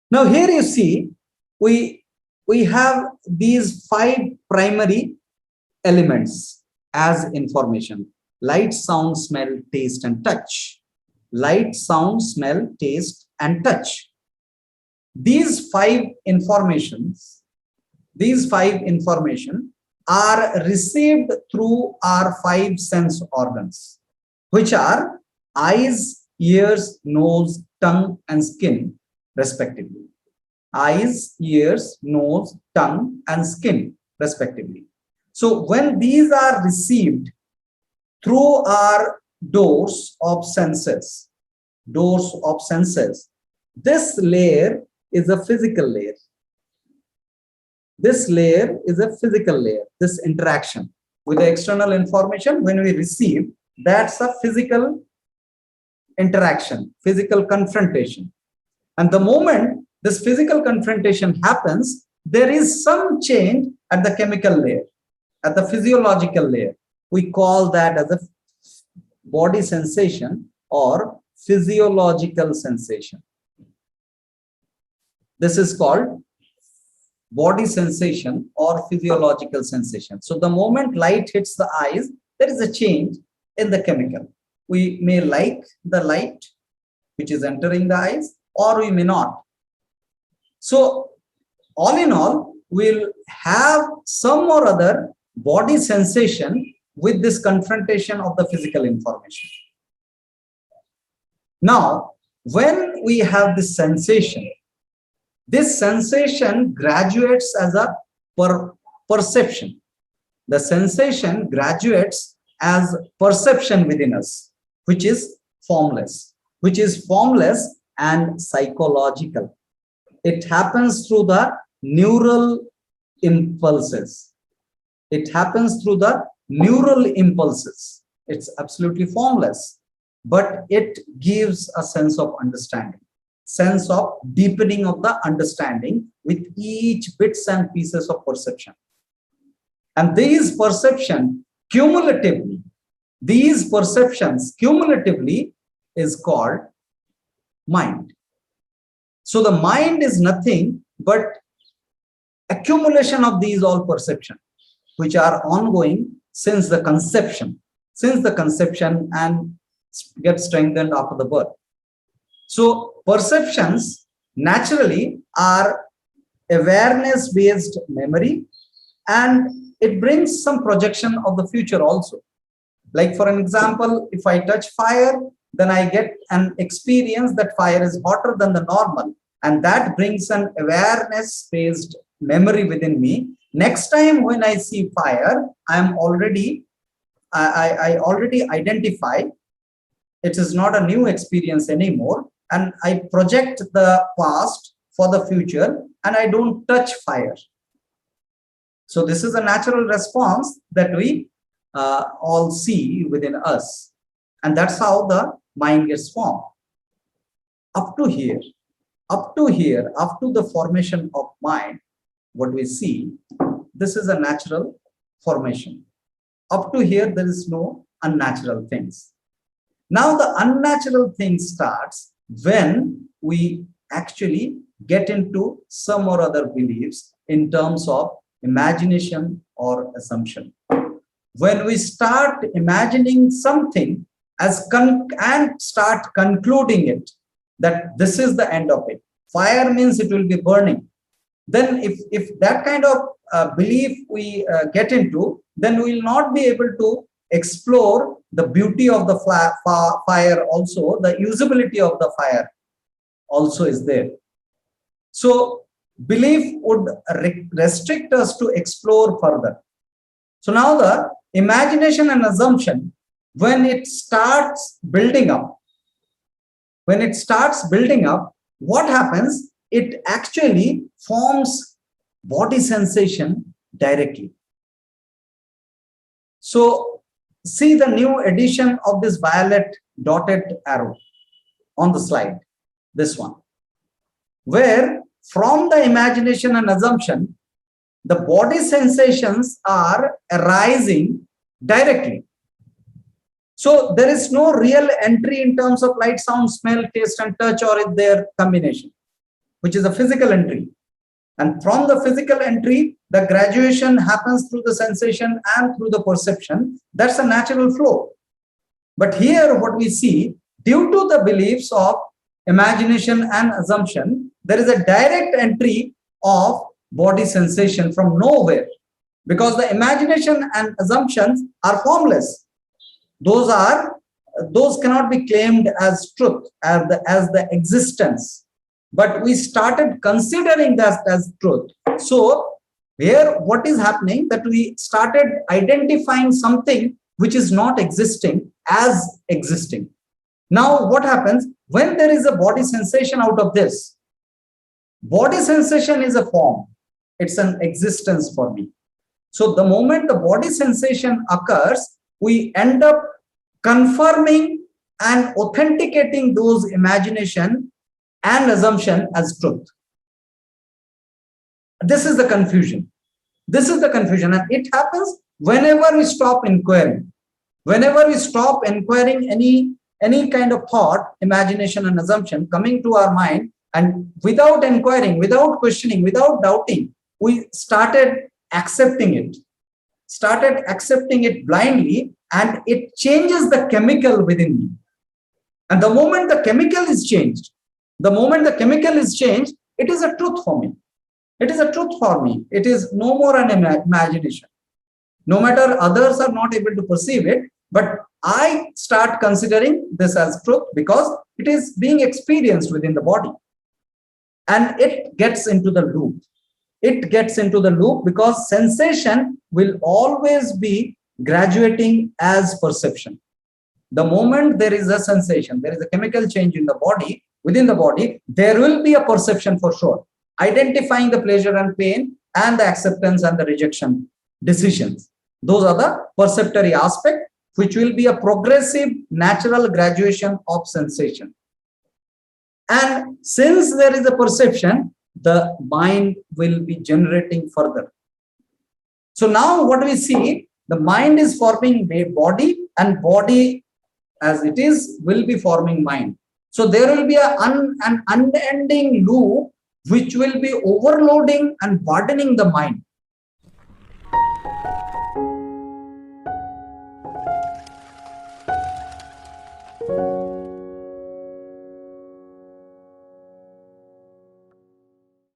Now here you see, we have these 5 primary elements as information: light, sound, smell, taste, and touch. Light, sound, smell, taste, and touch. These five informations, are received through our 5 sense organs, which are eyes, ears, nose, tongue, and skin, respectively. Eyes, ears, nose, tongue, and skin, respectively. So when these are received through our doors of senses, this layer is a physical layer. This layer is a physical layer. This interaction with the external information, when we receive, that's a physical interaction, physical confrontation. And the moment this physical confrontation happens, there is some change at the chemical layer, at the physiological layer. We call that as a body sensation or physiological sensation. This is called body sensation or physiological sensation. So the moment light hits the eyes, there is a change in the chemical. We may like the light which is entering the eyes, or we may not. So all in all, we'll have some or other body sensation with this confrontation of the physical information. Now, when we have this sensation graduates as a perception. The sensation graduates as perception within us, which is formless and psychological. It happens through the neural impulses. It's absolutely formless, but it gives a sense of understanding, sense of deepening of the understanding with each bits and pieces of perception. And these perceptions cumulatively is called mind. So the mind is nothing but accumulation of these all perceptions, which are ongoing since the conception and get strengthened after the birth. So perceptions naturally are awareness-based memory, and it brings some projection of the future also. Like for an example, if I touch fire, then I get an experience that fire is hotter than the normal, and that brings an awareness-based memory within me. Next time when I see fire, I already identify it is not a new experience anymore, and I project the past for the future, and I don't touch fire. So this is a natural response that we all see within us, and that's how the mind gets formed. Up to here, after the formation of mind, what we see, this is a natural formation. Up to here, there is no unnatural things. Now the unnatural thing starts when we actually get into some or other beliefs in terms of imagination or assumption. When we start imagining something and start concluding it, that this is the end of it. Fire means it will be burning. Then if that kind of belief we get into, then we will not be able to explore the beauty of the fire also. The usability of the fire also is there. So belief would restrict us to explore further. So now the imagination and assumption, when it starts building up, what happens? It actually forms body sensation directly. So see the new edition of this violet dotted arrow on the slide, this one, where from the imagination and assumption, the body sensations are arising directly. So there is no real entry in terms of light, sound, smell, taste, and touch, or in their combination. which is a physical entry. And from the physical entry, the graduation happens through the sensation and through the perception. That's a natural flow. But here what we see, due to the beliefs of imagination and assumption, there is a direct entry of body sensation from nowhere, because the imagination and assumptions are formless. Those cannot be claimed as truth, as the existence. But we started considering that as truth. So here what is happening, that we started identifying something which is not existing as existing. Now what happens when there is a body sensation out of this? Body sensation is a form. It's an existence for me. So the moment the body sensation occurs, we end up confirming and authenticating those imagination and assumption as truth. This is the confusion. This is the confusion, and it happens whenever we stop inquiring. Whenever we stop inquiring any kind of thought, imagination and assumption coming to our mind, and without inquiring, without questioning, without doubting, we started accepting it blindly, and it changes the chemical within me. And the moment the chemical is changed, it is a truth for me. It is a truth for me. It is no more an imagination. No matter others are not able to perceive it, but I start considering this as truth because it is being experienced within the body. And it gets into the loop. It gets into the loop because sensation will always be graduating as perception. The moment there is a sensation, there is a chemical change in the body, within the body, there will be a perception for sure, identifying the pleasure and pain and the acceptance and the rejection decisions. Those are the perceptory aspect, which will be a progressive natural graduation of sensation. And since there is a perception, the mind will be generating further. So now what we see, the mind is forming a body, and body as it is will be forming mind. So there will be an unending loop which will be overloading and burdening the mind.